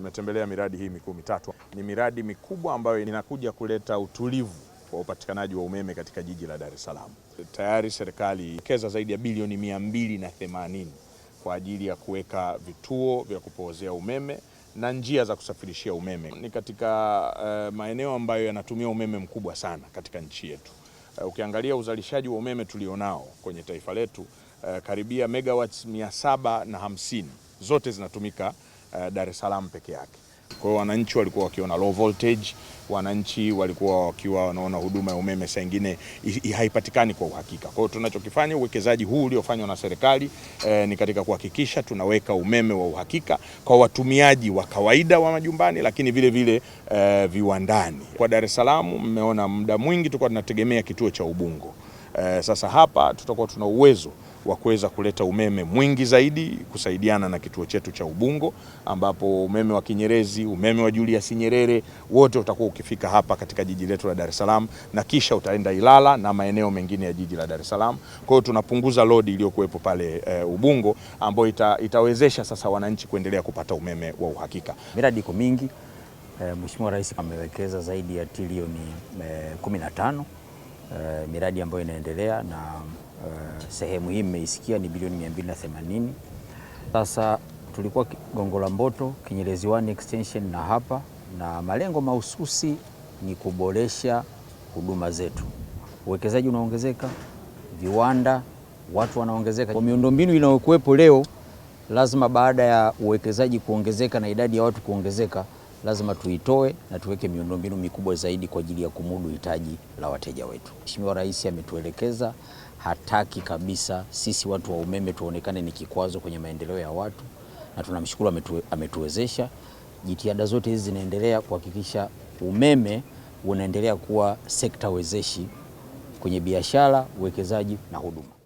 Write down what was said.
Tumetembelea miradi hii mikuu mitatu. Ni miradi mikubwa ambayo inakuja kuleta utulivu wa upatikanaji wa umeme katika jiji la Dar es Salaam. Tayari serikali imewekeza zaidi ya bilioni 280 kwa ajili ya kuweka vituo vya kupoozea umeme na njia za kusafirishia umeme. Ni katika maeneo ambayo yanatumia umeme mkubwa sana katika nchi yetu. Ukiangalia uzalishaji wa umeme tulionao kwenye taifa letu, karibia megawatts 750 zote zinatumika Dar es Salaam peke yake. Kwa hiyo wananchi walikuwa wakiona low voltage, wananchi walikuwa wakiwa wanaona huduma ya umeme saa nyingine haipatikani kwa uhakika. Kwa hiyo tunachokifanya, uwekezaji huu uliofanywa na serikali ni katika kuhakikisha tunaweka umeme wa uhakika kwa watumiaji wa kawaida wa majumbani, lakini vile vile viwandani. Kwa Dar es Salaam mmeona muda mwingi tulikuwa tunategemea kituo cha Ubungo. Sasa hapa tutakuwa tuna uwezo wa kuweza kuleta umeme mwingi zaidi kusaidiana na kituo chetu cha Ubungo, ambapo umeme wa Kinyerezi, umeme wa Julius Nyerere wote utakuwa ukifika hapa katika jiji letu la Dar es Salaam, na kisha utaenda Ilala na maeneo mengine ya jiji la Dar es Salaam. Kwa hiyo tunapunguza load iliyokuwepo pale Ubungo, ambayo itawezesha sasa wananchi kuendelea kupata umeme wa uhakika. Miradi iko mingi. Mheshimiwa Rais amewekeza zaidi ya trilioni 15 miradi ambayo inaendelea, na sehemu hii mmeisikia ni bilioni 280. Sasa tulikuwa Gongo la Mboto, Kinyerezi 1 extension na hapa, na malengo mahususi ni kuboresha huduma zetu. Uwekezaji unaongezeka, viwanda, watu wanaongezeka. Kwa miundombinu inayokuwepo leo, lazima baada ya uwekezaji kuongezeka na idadi ya watu kuongezeka, lazima tuitoe na tuweke miundombinu mikubwa zaidi kwa ajili ya kumudu hitaji la wateja wetu. Mheshimiwa Rais ametuelekeza, hataki kabisa sisi watu wa umeme tuonekane ni kikwazo kwenye maendeleo ya watu, na tunamshukuru ametuwezesha. Jitihada zote hizi zinaendelea kuhakikisha umeme unaendelea kuwa sekta wezeshi kwenye biashara, uwekezaji na huduma.